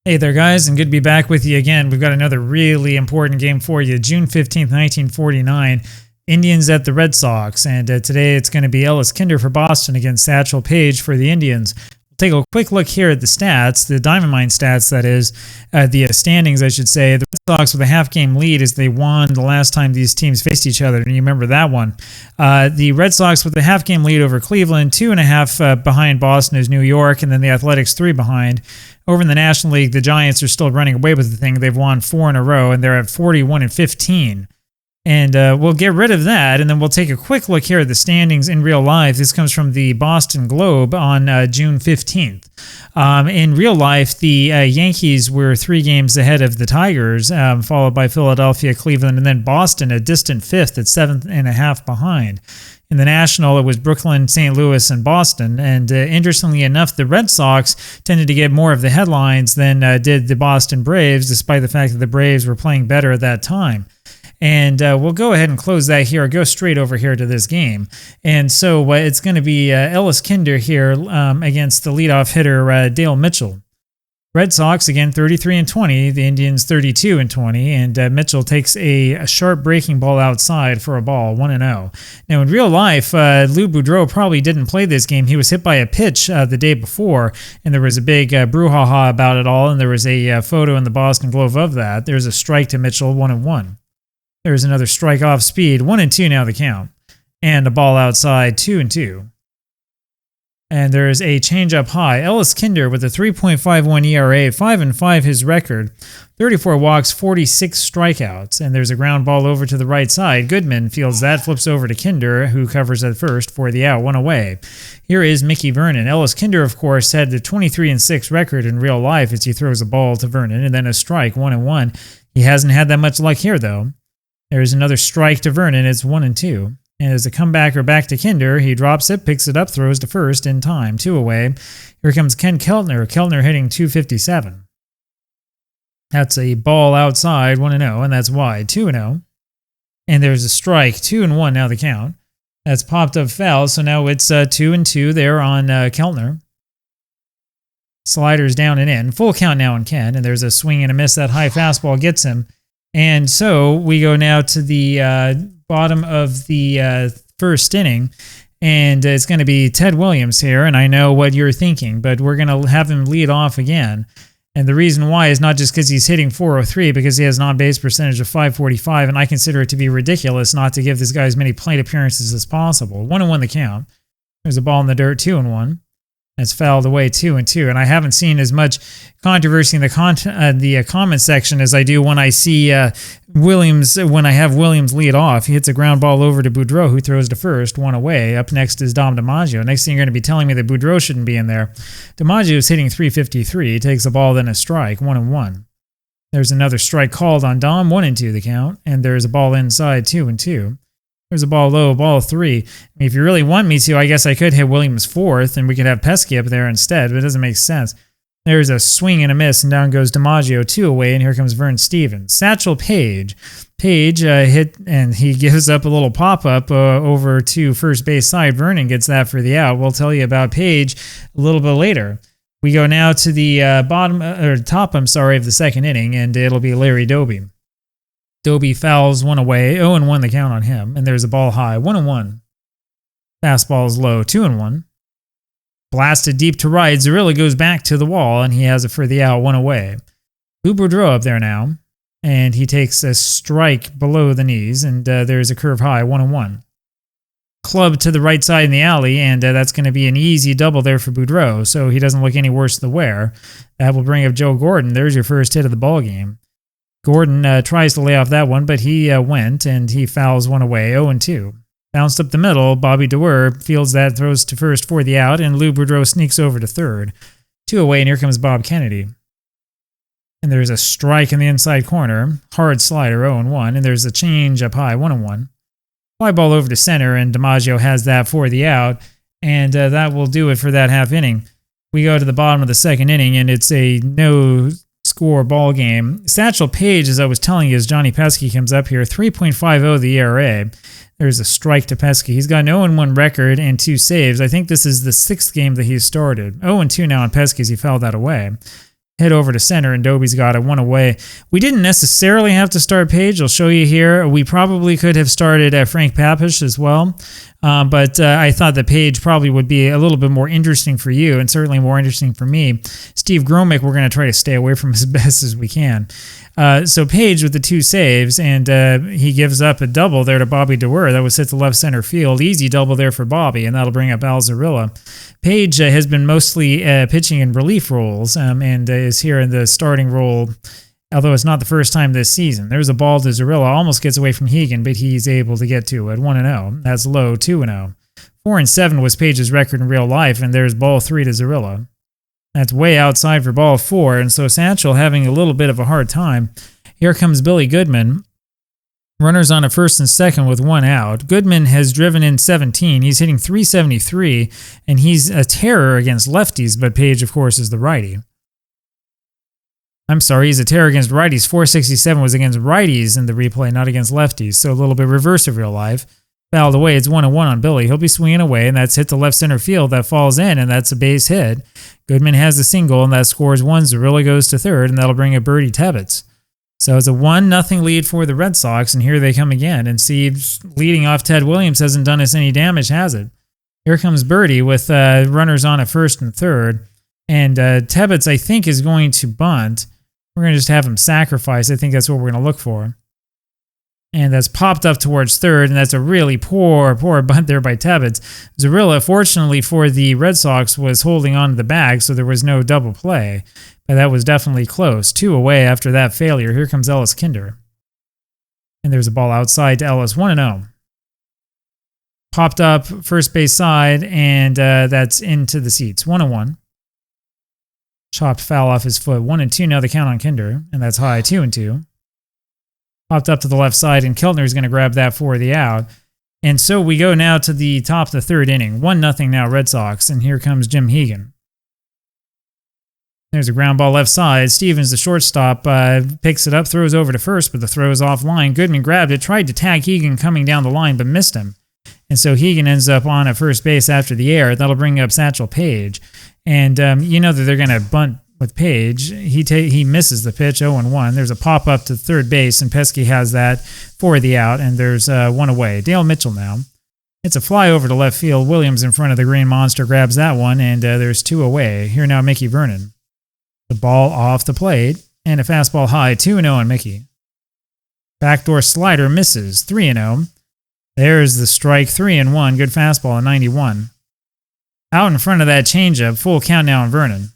Hey there, guys, and good to be back with you again. We've got another really important game for you. June 15th, 1949, Indians at the Red Sox. And today it's going to be Ellis Kinder for Boston against Satchel Paige for the Indians. We'll take a quick look here at the stats, the Diamond Mine stats, that is, the standings, I should say. The Red Sox with a half-game lead as they won the last time these teams faced each other, and you remember that one. The Red Sox with a half-game lead over Cleveland, 2.5 behind Boston is New York, and then the Athletics 3 behind. Over in the National League, the Giants are still running away with the thing. They've won 4 in a row, and they're at 41-15. And we'll get rid of that, and then we'll take a quick look here at the standings in real life. This comes from the Boston Globe on June 15th. In real life, the Yankees were 3 games ahead of the Tigers, followed by Philadelphia, Cleveland, and then Boston, a distant 5th at 7.5 behind. In the National, it was Brooklyn, St. Louis, and Boston. And interestingly enough, the Red Sox tended to get more of the headlines than did the Boston Braves, despite the fact that the Braves were playing better at that time. And we'll go ahead and close that here. Go straight over here to this game. And so it's going to be Ellis Kinder here against the leadoff hitter, Dale Mitchell. Red Sox, again, 33-20. The Indians, 32-20. And Mitchell takes a sharp breaking ball outside for a ball, 1-0. Now, in real life, Lou Boudreau probably didn't play this game. He was hit by a pitch the day before, and there was a big brouhaha about it all, and there was a photo in the Boston Globe of that. There's a strike to Mitchell, 1-1. There's another strike off speed, 1-2 now the count. And a ball outside, 2-2. And there's a changeup high. Ellis Kinder with a 3.51 ERA, 5-5 his record, 34 walks, 46 strikeouts. And there's a ground ball over to the right side. Goodman fields that, flips over to Kinder, who covers at first for the out, 1 away. Here is Mickey Vernon. Ellis Kinder, of course, had the 23-6 record in real life as he throws a ball to Vernon, and then a strike, 1-1. He hasn't had that much luck here, though. There's another strike to Vernon. It's 1-2. And as a comebacker back to Kinder, he drops it, picks it up, throws to first in time, 2 away. Here comes Ken Keltner. Keltner hitting .257. That's a ball outside, 1-0, and that's wide, 2-0. And there's a strike, 2-1 now the count. That's popped up foul, so now it's 2-2 there on Keltner. Sliders down and in. Full count now on Ken, and there's a swing and a miss. That high fastball gets him. And so we go now to the bottom of the first inning, and it's going to be Ted Williams here, and I know what you're thinking, but we're going to have him lead off again. And the reason why is not just because he's hitting .403, because he has an on-base percentage of .545, and I consider it to be ridiculous not to give this guy as many plate appearances as possible. 1-1 the count. There's a ball in the dirt, 2-1. That's fouled away, 2-2, and I haven't seen as much controversy in the comment section as I do when I see Williams. When I have Williams lead off, he hits a ground ball over to Boudreau, who throws to first, 1 away. Up next is Dom DiMaggio. Next thing you're going to be telling me that Boudreau shouldn't be in there. DiMaggio is hitting .353. He takes the ball, then a strike, 1-1. There's another strike called on Dom, 1-2 the count, and there's a ball inside, 2-2. There's a ball low, ball 3. I mean, if you really want me to, I guess I could hit Williams 4th, and we could have Pesky up there instead, but it doesn't make sense. There's a swing and a miss, and down goes DiMaggio, 2 away, and here comes Vern Stevens. Satchel Paige. Paige hit, and he gives up a little pop-up over to first base side. Vernon gets that for the out. We'll tell you about Paige a little bit later. We go now to the top of the second inning, and it'll be Larry Doby. Doby fouls 1 away, 0-1 the count on him, and there's a ball high, 1-1. Fastball is low, 2-1. Blasted deep to right, Zarilla goes back to the wall, and he has it for the out, 1 away. Lou Boudreau up there now, and he takes a strike below the knees, and there's a curve high, 1-1. Club to the right side in the alley, and that's going to be an easy double there for Boudreau, so he doesn't look any worse the wear. That will bring up Joe Gordon. There's your first hit of the ball game. Gordon tries to lay off that one, but he went, and he fouls 1 away, 0-2. Bounced up the middle, Bobby Dewar fields that, throws to first for the out, and Lou Boudreau sneaks over to third. 2 away, and here comes Bob Kennedy. And there's a strike in the inside corner, hard slider, 0-1, and there's a change up high, 1-1. Fly ball over to center, and DiMaggio has that for the out, and that will do it for that half inning. We go to the bottom of the second inning, and it's a no-score ball game. Satchel Paige, as I was telling you, as Johnny Pesky comes up here, 3.50 the ERA. There's a strike to Pesky. He's got an 0-1 record and 2 saves. I think this is the 6th game that he's started. 0-2 now on Pesky as he fouled that away. Hit over to center, and Dobie's got it 1 away. We didn't necessarily have to start Paige. I'll show you here. We probably could have started Frank Papish as well, but I thought that Paige probably would be a little bit more interesting for you, and certainly more interesting for me. Steve Gromick, we're going to try to stay away from as best as we can. So Paige with the 2 saves, and he gives up a double there to Bobby DeWer. That was hit to left center field. Easy double there for Bobby, and that'll bring up Al Zarilla. Paige has been mostly pitching in relief roles and is here in the starting role, although it's not the first time this season. There's a ball to Zarilla, almost gets away from Hegan, but he's able to get to it. 1-0. That's low, 2-0. 4-7 was Paige's record in real life, and there's ball 3 to Zarilla. That's way outside for ball 4, and so Satchel having a little bit of a hard time. Here comes Billy Goodman. Runners on at first and second with 1 out. Goodman has driven in 17. He's hitting .373, and he's a terror against lefties, but Paige, of course, is the righty. I'm sorry, he's a terror against righties. .467 was against righties in the replay, not against lefties, so a little bit reverse of real life. Fouled away, it's 1-1 on Billy. He'll be swinging away, and that's hit to left center field. That falls in, and that's a base hit. Goodman has the single, and that scores 1. Zarilla goes to third, and that'll bring a Birdie Tebbets. So it's a 1-0 lead for the Red Sox, and here they come again. And see, leading off Ted Williams hasn't done us any damage, has it? Here comes Birdie with runners on at first and third. And Tebbets, I think, is going to bunt. We're going to just have him sacrifice. I think that's what we're going to look for. And that's popped up towards third, and that's a really poor bunt there by Tebbets. Zarilla, fortunately for the Red Sox, was holding on to the bag, so there was no double play. But that was definitely close. 2 away after that failure. Here comes Ellis Kinder. And there's a ball outside to Ellis. 1-0. Popped up first base side, and that's into the seats. 1-1. Chopped foul off his foot. 1-2 now the count on Kinder, and that's high. 2-2. Popped up to the left side, and Keltner's going to grab that for the out. And so we go now to the top of the third inning. 1-0 now Red Sox, and here comes Jim Hegan. There's a ground ball left side. Stevens, the shortstop, picks it up, throws over to first, but the throw is offline. Goodman grabbed it, tried to tag Hegan coming down the line, but missed him. And so Hegan ends up on at first base after the error. That'll bring up Satchel Paige. And you know that they're going to bunt with Paige. He misses the pitch, 0-1. There's a pop-up to third base, and Pesky has that for the out, and there's 1 away. Dale Mitchell now. It's a fly over to left field. Williams in front of the Green Monster grabs that one, and there's 2 away. Here now Mickey Vernon. The ball off the plate, and a fastball high, 2-0 on Mickey. Backdoor slider misses, 3-0. There's the strike, 3-1. Good fastball at 91. Out in front of that changeup, full count now on Vernon.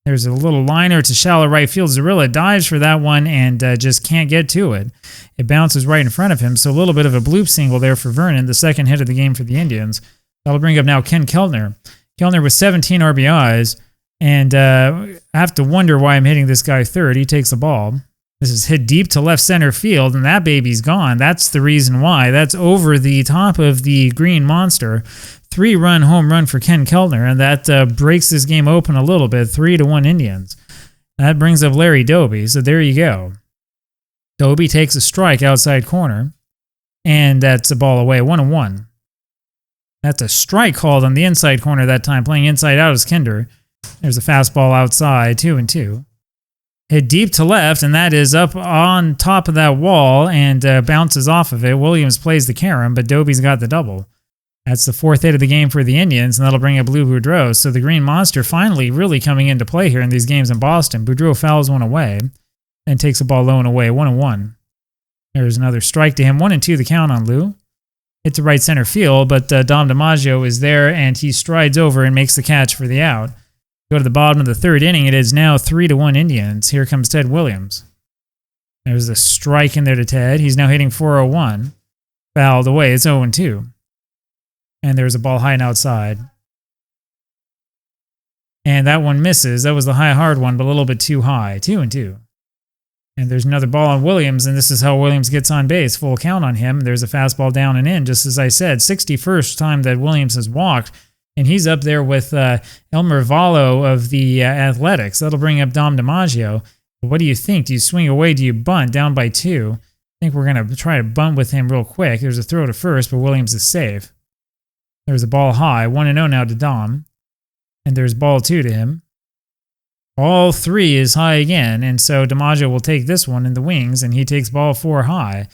There's a little liner to shallow right field. Zarilla dives for that one and just can't get to it. It bounces right in front of him, so a little bit of a bloop single there for Vernon, the second hit of the game for the Indians. That'll bring up now Ken Keltner. Keltner with 17 RBIs. And I have to wonder why I'm hitting this guy third. He takes the ball. This is hit deep to left center field, and that baby's gone. That's the reason why. That's over the top of the Green Monster. 3-run home run for Ken Keltner, and that breaks this game open a little bit. 3-1 Indians. That brings up Larry Doby, so there you go. Doby takes a strike outside corner, and that's a ball away. 1-1. That's a strike called on the inside corner that time. Playing inside out is Kinder. There's a fastball outside, 2-2. Hit deep to left, and that is up on top of that wall and bounces off of it. Williams plays the carom, but Doby's got the double. That's the 4th hit of the game for the Indians, and that'll bring up Lou Boudreau. So the Green Monster finally really coming into play here in these games in Boston. Boudreau fouls one away and takes the ball low and away, 1-1. There's another strike to him, 1-2 the count on Lou. Hit to right center field, but Dom DiMaggio is there, and he strides over and makes the catch for the out. Go to the bottom of the third inning. It is now 3-1 Indians. Here comes Ted Williams. There's a strike in there to Ted. He's now hitting .401. Fouled away. It's 0-2. And there's a ball high and outside. And that one misses. That was the high hard one, but a little bit too high. 2-2. And there's another ball on Williams, and this is how Williams gets on base. Full count on him. There's a fastball down and in, just as I said. 61st time that Williams has walked. And he's up there with Elmer Vallo of the Athletics. That'll bring up Dom DiMaggio. But what do you think? Do you swing away? Do you bunt down by 2? I think we're going to try to bunt with him real quick. There's a throw to first, but Williams is safe. There's a ball high. 1-0 now to Dom. And there's ball 2 to him. Ball 3 is high again, and so DiMaggio will take this one in the wings, and he takes ball 4 high.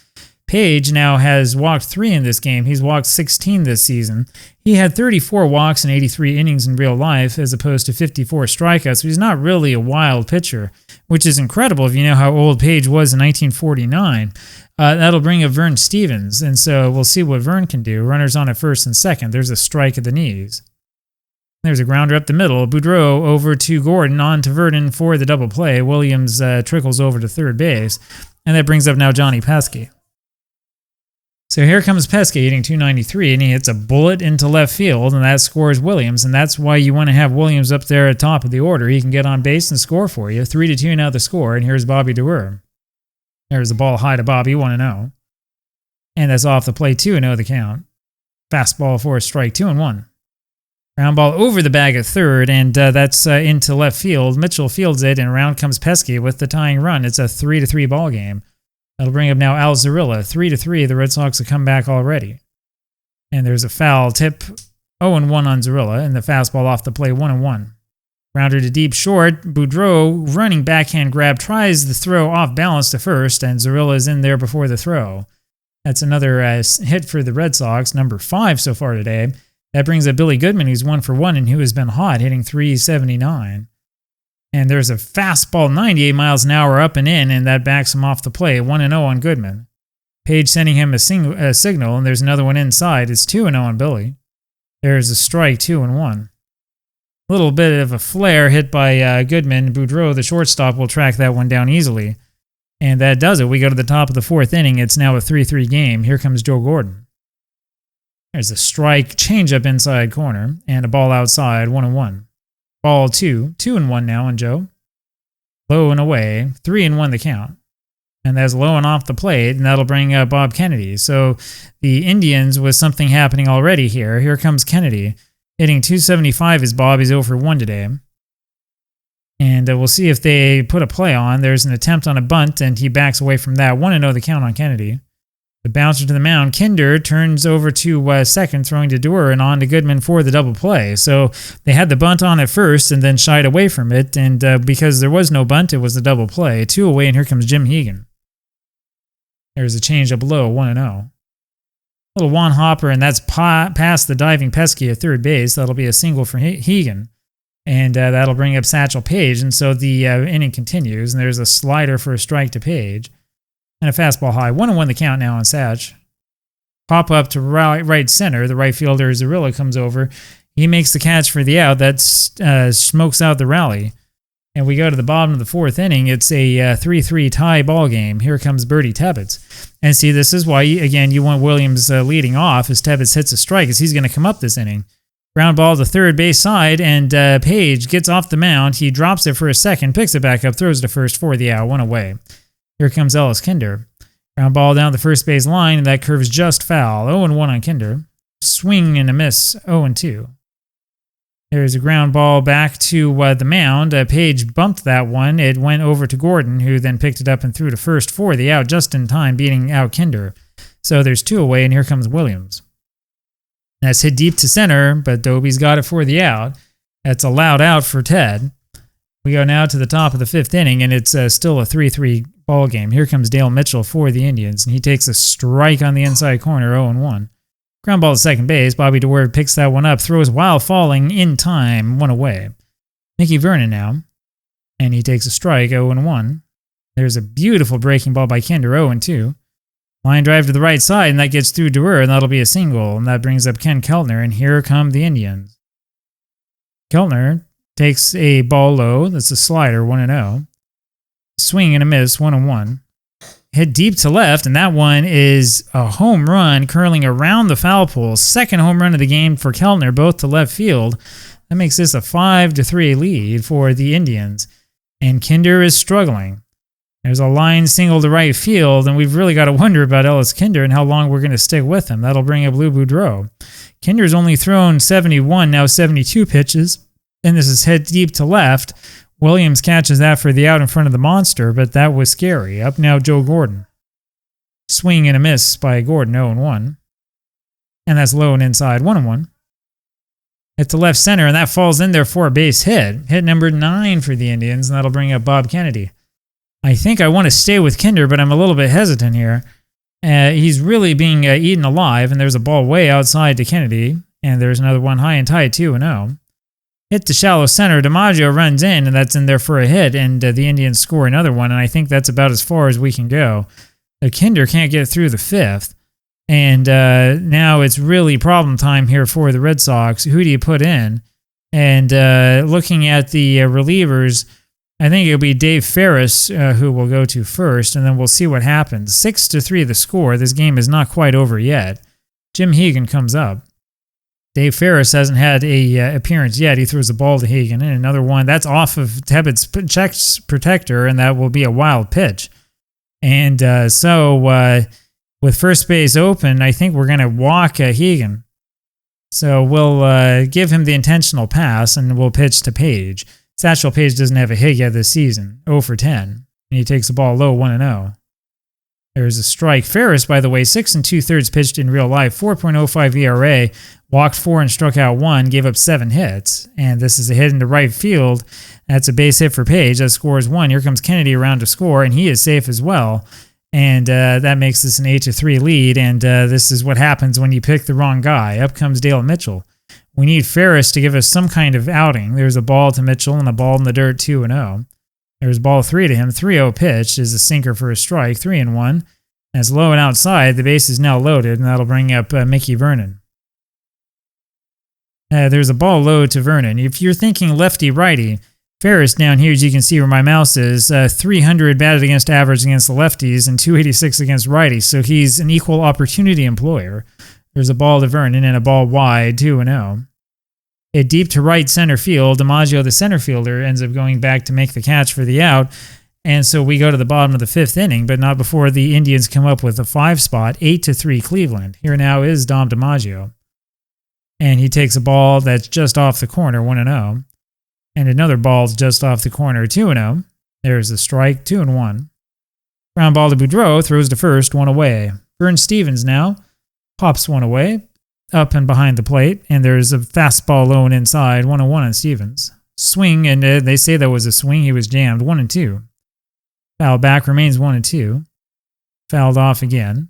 Paige now has walked 3 in this game. He's walked 16 this season. He had 34 walks and 83 innings in real life as opposed to 54 strikeouts. So he's not really a wild pitcher, which is incredible if you know how old Paige was in 1949. That'll bring up Vern Stevens, and so we'll see what Vern can do. Runners on at first and second. There's a strike at the knees. There's a grounder up the middle. Boudreau over to Gordon, on to Verdon for the double play. Williams trickles over to third base, and that brings up now Johnny Pesky. So here comes Pesky hitting 293, and he hits a bullet into left field, and that scores Williams, and that's why you want to have Williams up there at top of the order. He can get on base and score for you. 3-2 now the score, and here's Bobby Dewar. There's the ball high to Bobby, 1-0. And that's off the plate, 2-0 the count. Fastball for a strike, 2-1. Ground ball over the bag at third, and that's into left field. Mitchell fields it, and around comes Pesky with the tying run. It's a 3-3 ball game. That'll bring up now Al Zarilla. 3-3, the Red Sox have come back already. And there's a foul tip, 0-1 on Zarilla, and the fastball off the plate, 1-1. Grounder to deep short. Boudreau, running backhand grab, tries the throw off balance to first, and Zarilla is in there before the throw. That's another hit for the Red Sox, number 5 so far today. That brings up Billy Goodman, who's 1 for 1 and who has been hot, hitting 379. And there's a fastball 98 miles an hour up and in, and that backs him off the play. 1-0 on Goodman. Paige sending him a signal, and there's another one inside. It's 2-0 on Billy. There's a strike, 2-1. A little bit of a flare hit by Goodman. Boudreau, the shortstop, will track that one down easily. And that does it. We go to the top of the 4th inning. It's now a 3-3 game. Here comes Joe Gordon. There's a strike, changeup inside corner, and a ball outside, 1-1. Ball 2, 2-1 now on Joe. Low and away, 3-1 the count. And that's low and off the plate, and that'll bring Bob Kennedy. So the Indians with something happening already here. Here comes Kennedy. Hitting 275 is Bob. He's 0 for 1 today. And we'll see if they put a play on. There's an attempt on a bunt, and he backs away from that. 1-0 the count on Kennedy. The bouncer to the mound. Kinder turns over to second, throwing to Dewar and on to Goodman for the double play. So they had the bunt on at first and then shied away from it. And because there was no bunt, it was the double play. 2 away, and here comes Jim Hegan. There's a changeup low, 1-0. Little Juan Hopper, and that's past the diving Pesky at third base. That'll be a single for Hegan. And that'll bring up Satchel Paige. And so the inning continues, and there's a slider for a strike to Paige. And a fastball high. 1-1 the count now on Satch. Pop up to right center. The right fielder, Zarilla, comes over. He makes the catch for the out. That smokes out the rally. And we go to the bottom of the 4th inning. It's a 3-3 tie ball game. Here comes Bertie Tebbets. And see, this is why, again, you want Williams leading off as Tebbets hits a strike, as he's going to come up this inning. Ground ball to third base side, and Paige gets off the mound. He drops it for a second, picks it back up, throws it to first for the out, 1 away. Here comes Ellis Kinder. Ground ball down the first base line, and that curves just foul. 0-1 on Kinder. Swing and a miss, 0-2. There's a ground ball back to the mound. Paige bumped that one. It went over to Gordon, who then picked it up and threw to first for the out, just in time, beating out Kinder. So there's 2 away, and here comes Williams. That's hit deep to center, but Doby's got it for the out. That's a loud out for Ted. We go now to the top of the 5th inning, and it's still a 3-3 ball game. Here comes Dale Mitchell for the Indians, and he takes a strike on the inside corner, 0-1. Ground ball to second base. Bobby Dewar picks that one up, throws while falling in time, 1 away. Mickey Vernon now, and he takes a strike, 0-1. There's a beautiful breaking ball by Kinder, 0-2. Line drive to the right side, and that gets through Dewar, and that'll be a single, and that brings up Ken Keltner, and here come the Indians. Keltner takes a ball low. That's a slider, 1-0. Swing and a miss, 1-1. Hit deep to left, and that one is a home run curling around the foul pole. Second home run of the game for Keltner, both to left field. That makes this a 5-3 lead for the Indians. And Kinder is struggling. There's a line single to right field, and we've really got to wonder about Ellis Kinder and how long we're going to stick with him. That'll bring up Lou Boudreau. Kinder's only thrown 71, now 72 pitches. And this is hit deep to left. Williams catches that for the out in front of the monster, but that was scary. Up now, Joe Gordon. Swing and a miss by Gordon, 0-1. And that's low and inside, 1-1. at the left center, and that falls in there for a base hit. Hit number 9 for the Indians, and that'll bring up Bob Kennedy. I think I want to stay with Kinder, but I'm a little bit hesitant here. He's really being eaten alive, and there's a ball way outside to Kennedy, and there's another one high and tight, 2-0. Hit to shallow center. DiMaggio runs in, and that's in there for a hit, and the Indians score another one, and I think that's about as far as we can go. Kinder can't get through the 5th, and now it's really problem time here for the Red Sox. Who do you put in? And looking at the relievers, I think it'll be Dave Ferris who will go to first, and then we'll see what happens. 6-3 the score. This game is not quite over yet. Jim Hegan comes up. Dave Ferris hasn't had a appearance yet. He throws the ball to Hegan, and another one. That's off of Tebbett's checks protector, and that will be a wild pitch. And so with first base open, I think we're going to walk Hegan. So we'll give him the intentional pass, and we'll pitch to Paige. Satchel Paige doesn't have a hit yet this season, 0 for 10. And he takes the ball low, 1-0. There's a strike. Ferris, by the way, 6 2/3 pitched in real life, 4.05 ERA, walked 4 and struck out 1, gave up 7 hits. And this is a hit into right field. That's a base hit for Paige. That scores 1. Here comes Kennedy around to score, and he is safe as well. And that makes this an 8-3 lead. And this is what happens when you pick the wrong guy. Up comes Dale Mitchell. We need Ferris to give us some kind of outing. There's a ball to Mitchell and a ball in the dirt, 2-0. There's ball 3 to him. 3-0 pitch is a sinker for a strike, 3-1. As low and outside, the base is now loaded, and that'll bring up Mickey Vernon. There's a ball low to Vernon. If you're thinking lefty-righty, Ferris down here, as you can see where my mouse is, 300 batted against average against the lefties and 286 against righties, so he's an equal opportunity employer. There's a ball to Vernon and a ball wide, 2-0. Hit deep to right center field. DiMaggio, the center fielder, ends up going back to make the catch for the out. And so we go to the bottom of the 5th inning, but not before the Indians come up with a 5 spot, 8-3 Cleveland. Here now is Dom DiMaggio. And he takes a ball that's just off the corner, 1-0. And another ball just off the corner, 2-0. There's the strike, 2-1. Ground ball to Boudreau, throws to first, 1 away. Vern Stevens now pops 1 away, up and behind the plate, and there's a fastball low and inside, 1-1 on Stevens. Swing, and they say that was a swing. He was jammed, 1-2. Foul back, remains 1-2. Fouled off again.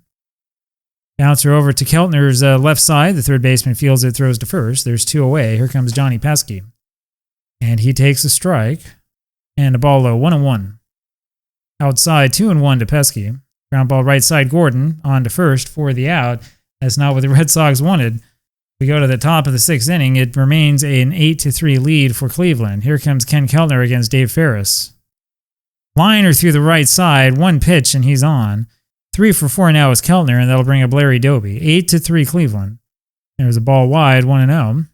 Bouncer over to Keltner's left side. The third baseman fields it, throws to first. There's 2 away. Here comes Johnny Pesky. And he takes a strike. And a ball low, 1-1. Outside, 2-1 to Pesky. Ground ball right side, Gordon on to first for the out. That's not what the Red Sox wanted. We go to the top of the 6th inning. It remains an 8-3 lead for Cleveland. Here comes Ken Keltner against Dave Ferris. Liner through the right side, 1 pitch, and he's on. 3 for 4 now is Keltner, and that'll bring up Larry Doby. 8-3 Cleveland. There's a ball wide, 1-0.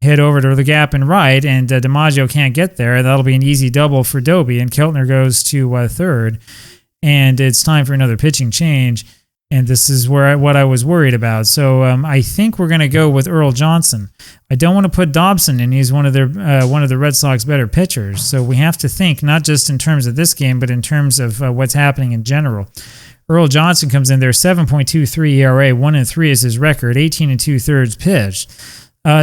Hit over to the gap and right, and DiMaggio can't get there. That'll be an easy double for Doby, and Keltner goes to third. And it's time for another pitching change, and this is what I was worried about. So I think we're going to go with Earl Johnson. I don't want to put Dobson in. He's one of the Red Sox better pitchers. So we have to think not just in terms of this game, but in terms of what's happening in general. Earl Johnson comes in there, 7.23 ERA, 1-3 is his record, 18 2/3 pitched.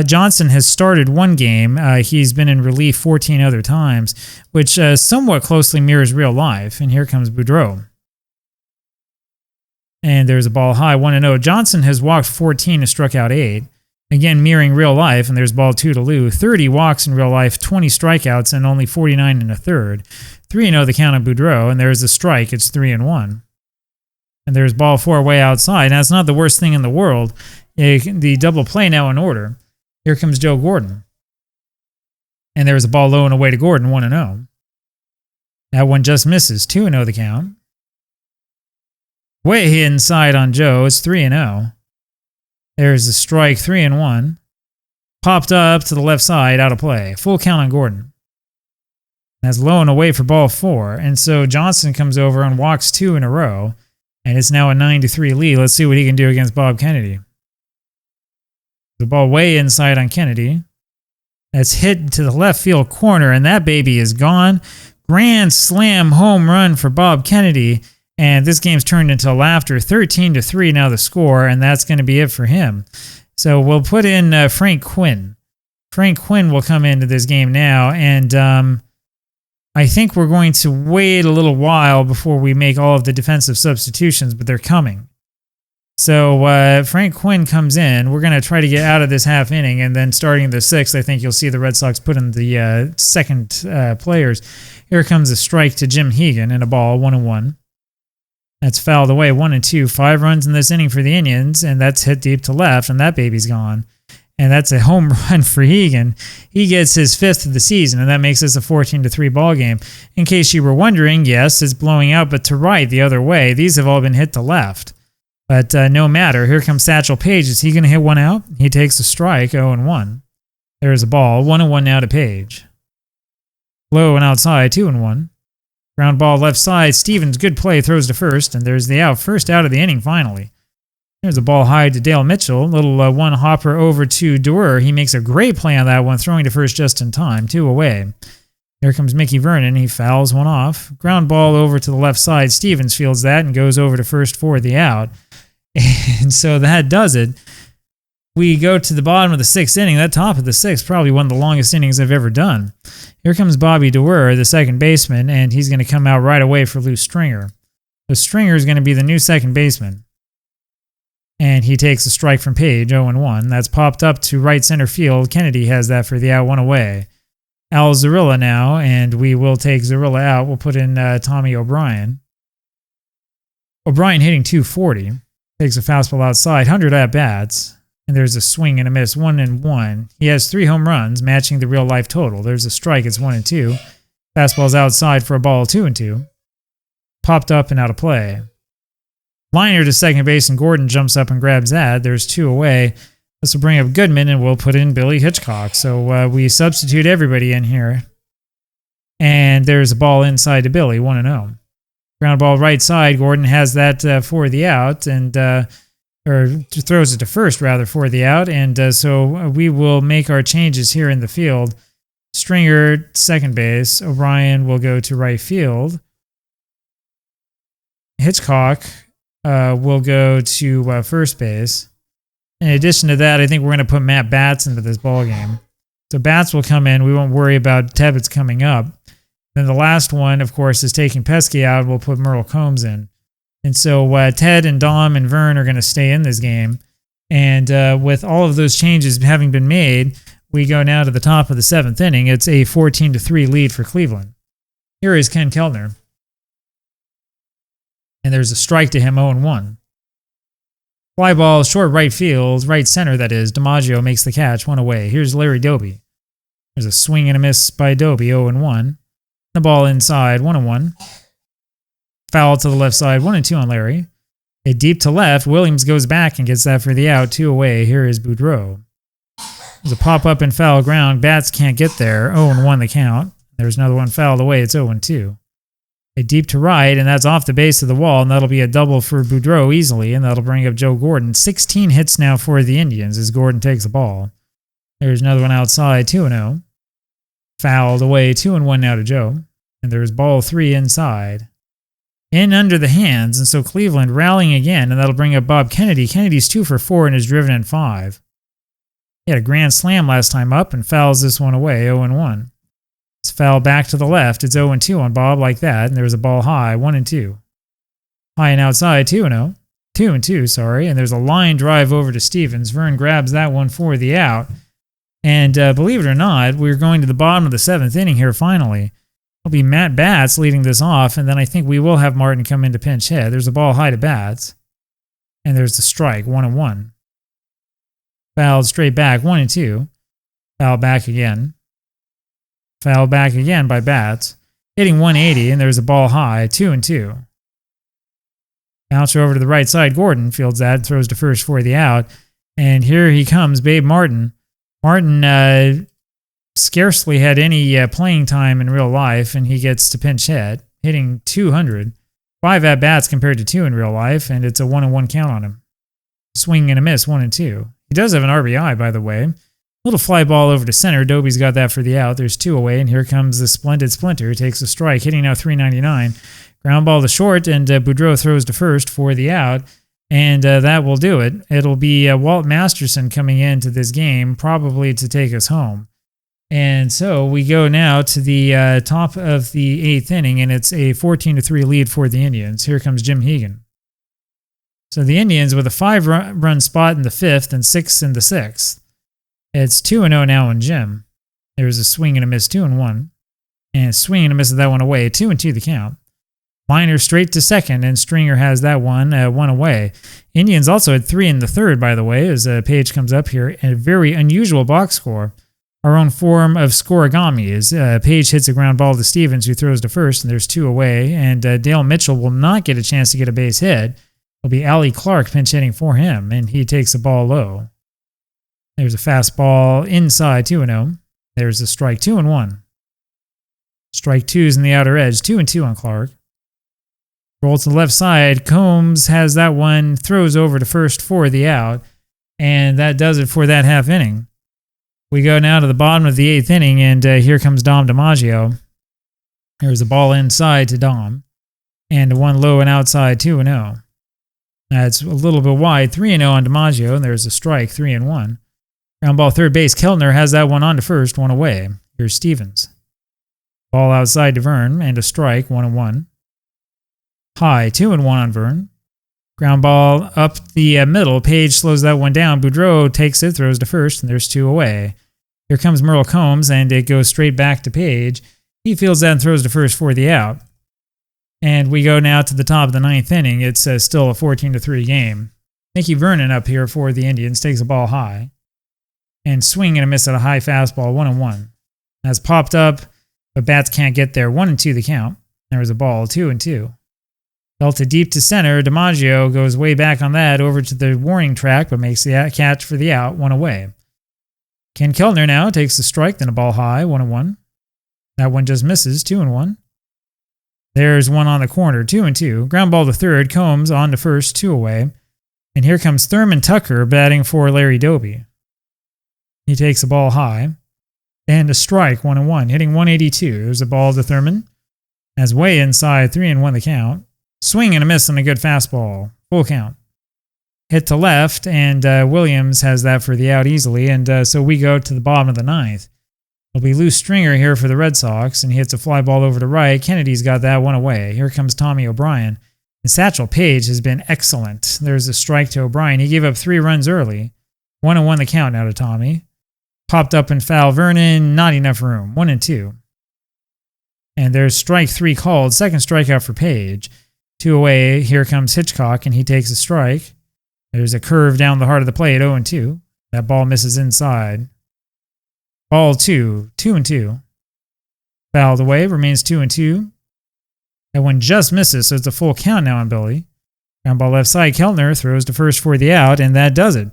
Johnson has started 1 game. He's been in relief 14 other times, which somewhat closely mirrors real life. And here comes Boudreau. And there's a ball high, 1-0. Johnson has walked 14 and struck out 8. Again, mirroring real life, and there's ball 2 to Lou. 30 walks in real life, 20 strikeouts, and only 49 1/3. 3-0 the count on Boudreau, and there's a strike. It's 3-1. And there's ball 4 way outside. Now, it's not the worst thing in the world. The double play now in order. Here comes Joe Gordon. And there's a ball low and away to Gordon, 1-0. That one just misses, 2-0 the count. Way inside on Joe, it's 3-0. There's a strike, 3-1. Popped up to the left side, out of play. Full count on Gordon. That's low and away for ball 4. And so Johnson comes over and walks 2 in a row. And it's now a 9-3 lead. Let's see what he can do against Bob Kennedy. The ball way inside on Kennedy. That's hit to the left field corner, and that baby is gone. Grand slam home run for Bob Kennedy. And this game's turned into laughter. 13-3 now the score, and that's going to be it for him. So we'll put in Frank Quinn Frank Quinn will come into this game now, and I think we're going to wait a little while before we make all of the defensive substitutions, but they're coming. So Frank Quinn comes in. We're going to try to get out of this half inning, and then starting the sixth, I think you'll see the Red Sox put in the second players. Here comes a strike to Jim Hegan and a ball, 1-1. That's fouled away, 1-2. 5 runs in this inning for the Indians, and that's hit deep to left, and that baby's gone. And that's a home run for Hegan. He gets his 5th of the season, and that makes this a 14-3 ball game. In case you were wondering, yes, it's blowing out, but to right, the other way. These have all been hit to left. But no matter. Here comes Satchel Paige. Is he going to hit one out? He takes a strike, 0-1. There's a ball, 1-1 now to Paige. Low and outside, 2-1. Ground ball left side. Stevens, good play, throws to first, and there's the out. First out of the inning, finally. There's a ball high to Dale Mitchell. Little one hopper over to Doerr. He makes a great play on that one, throwing to first just in time. 2 away. Here comes Mickey Vernon. He fouls one off. Ground ball over to the left side. Stevens fields that and goes over to first for the out. And so that does it. We go to the bottom of the 6th inning. That top of the 6th, probably one of the longest innings I've ever done. Here comes Bobby Doerr, the second baseman, and he's going to come out right away for Lou Stringer. So Stringer is going to be the new second baseman. And he takes a strike from Paige, 0-1. That's popped up to right center field. Kennedy has that for the out, 1 away. Al Zarilla now, and we will take Zarilla out. We'll put in Tommy O'Brien. O'Brien hitting 240. Takes a fastball outside, 100 at-bats. And there's a swing and a miss, 1-1. He has 3 home runs, matching the real-life total. There's a strike, it's 1-2. Fastball's outside for a ball, 2-2. Popped up and out of play. Liner to second base, and Gordon jumps up and grabs that. There's 2 away. This will bring up Goodman, and we'll put in Billy Hitchcock. So we substitute everybody in here. And there's a ball inside to Billy, 1-0. Ground ball right side. Gordon has that for the out, and or throws it to first, rather, for the out. And so we will make our changes here in the field. Stringer, second base. O'Brien will go to right field. Hitchcock will go to first base. In addition to that, I think we're going to put Matt Batts into this ball game. So Batts will come in. We won't worry about Tebbets coming up. Then the last one, of course, is taking Pesky out. We'll put Merle Combs in. And so Ted and Dom and Vern are going to stay in this game. And with all of those changes having been made, we go now to the top of the 7th inning. It's a 14-3 lead for Cleveland. Here is Ken Keltner. And there's a strike to him, 0-1. Fly ball, short right field, right center, that is. DiMaggio makes the catch, 1 away. Here's Larry Doby. There's a swing and a miss by Doby, 0-1. The ball inside, 1-1. Foul to the left side, 1-2 on Larry. A deep to left. Williams goes back and gets that for the out, 2 away. Here is Boudreau. There's a pop-up and foul ground. Bats can't get there, 0-1 the count. There's another one fouled away, it's 0-2. A deep to right, and that's off the base of the wall, and that'll be a double for Boudreau easily, and that'll bring up Joe Gordon. 16 hits now for the Indians as Gordon takes the ball. There's another one outside, 2-0. Fouled away, 2-1 now to Joe. And there's ball 3 inside. In under the hands, and so Cleveland rallying again, and that'll bring up Bob Kennedy. Kennedy's 2 for 4 and is driven in 5. He had a grand slam last time up and fouls this one away, 0-1. It's foul back to the left. It's 0-2 on Bob like that, and there's a ball high, 1-2. High and outside, 2-0. 2-2, sorry, and there's a line drive over to Stevens. Vern grabs that one for the out. And believe it or not, we're going to the bottom of the 7th inning here finally. It'll be Matt Batts leading this off, and then I think we will have Martin come in to pinch hit. There's a ball high to Batts, and there's the strike, 1-1. Fouled straight back, 1-2. Foul back again. Fouled back again by Batts. Hitting 180, and there's a ball high, 2-2. Bouncer over to the right side. Gordon fields that, throws to first for the out. And here he comes, Babe Martin. Martin scarcely had any playing time in real life, and he gets to pinch hit, hitting 200. 5 at-bats compared to 2 in real life, and it's a 1-1 count on him. Swing and a miss, 1-2. He does have an RBI, by the way. Little fly ball over to center. Doby's got that for the out. There's 2 away, and here comes the splendid Splinter. Takes a strike, hitting now .399. Ground ball to short, and Boudreau throws to first for the out. And that will do it. It'll be Walt Masterson coming into this game, probably to take us home. And so we go now to the top of the 8th inning, and it's a 14-3 lead for the Indians. Here comes Jim Hegan. So the Indians with a 5-run spot in the 5th and 6 in the 6th. It's 2-0 now on Jim. There's a swing and a miss, 2-1. And a swing and a miss of that one away, 2-2 the count. Liner straight to second, and Stringer has that one away. Indians also had 3 in the 3rd, by the way, as Paige comes up here. And a very unusual box score. Our own form of scoregami is Paige hits a ground ball to Stevens, who throws to first, and there's 2 away. And Dale Mitchell will not get a chance to get a base hit. It'll be Allie Clark pinch hitting for him, and he takes the ball low. There's a fastball inside, 2-0. There's a strike, 2-1. Strike 2's in the outer edge, 2-2 on Clark. Roll to the left side. Combs has that one, throws over to first for the out, and that does it for that half inning. We go now to the bottom of the 8th inning, and here comes Dom DiMaggio. There's a ball inside to Dom, and one low and outside, 2-0. That's a little bit wide, 3-0 on DiMaggio, and there's a strike, 3-1. Ground ball third base. Keltner has that one on to first, one away. Here's Stevens. Ball outside to Vern, and a strike, 1-1. High, 2-1 on Vern. Ground ball up the middle. Paige slows that one down. Boudreau takes it, throws to first, and there's 2 away. Here comes Merle Combs, and it goes straight back to Paige. He fields that and throws to first for the out. And we go now to the top of the 9th inning. It's still a 14-3 game. Mickey Vernon up here for the Indians takes the ball high. And swing and a miss at a high fastball, 1-1. That's popped up, but bats can't get there. 1-2 the count. There was a ball, 2-2. Belted deep to center. DiMaggio goes way back on that over to the warning track, but makes the catch for the out, 1 away. Ken Keltner now takes the strike, then a ball high, 1-1. That one just misses, 2-1. There's one on the corner, 2-2. Ground ball to third. Combs on to first, 2 away. And here comes Thurman Tucker batting for Larry Doby. He takes the ball high. And a strike, 1-1. Hitting 182. There's a ball to Thurman. That's way inside, 3-1 the count. Swing and a miss on a good fastball. Full count. Hit to left, and Williams has that for the out easily. And so we go to the bottom of the 9th. It'll be Lou Stringer here for the Red Sox, and he hits a fly ball over to right. Kennedy's got that one away. Here comes Tommy O'Brien. And Satchel Paige has been excellent. There's a strike to O'Brien. He gave up 3 runs early. 1-1 the count now to Tommy. Popped up and foul Vernon. Not enough room. 1-2. And there's strike 3 called. Second strikeout for Paige. 2 away. Here comes Hitchcock, and he takes a strike. There's a curve down the heart of the plate. 0-2. That ball misses inside. Ball 2. 2-2. Fouled away. Remains 2-2. That one just misses, so it's a full count now on Billy. Ground ball left side. Keltner throws to first for the out, and that does it.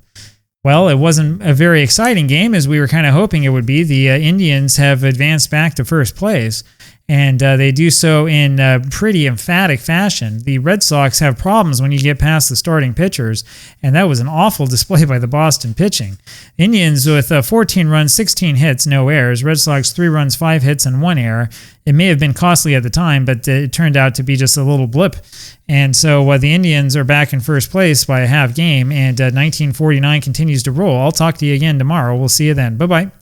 Well, it wasn't a very exciting game as we were kind of hoping it would be. The Indians have advanced back to first place, and they do so in pretty emphatic fashion. The Red Sox have problems when you get past the starting pitchers, and that was an awful display by the Boston pitching. Indians with 14 runs, 16 hits, no errors. Red Sox 3 runs, 5 hits, and 1 error. It may have been costly at the time, but it turned out to be just a little blip. And so the Indians are back in first place by a half game, and 1949 continues to roll. I'll talk to you again tomorrow. We'll see you then. Bye-bye.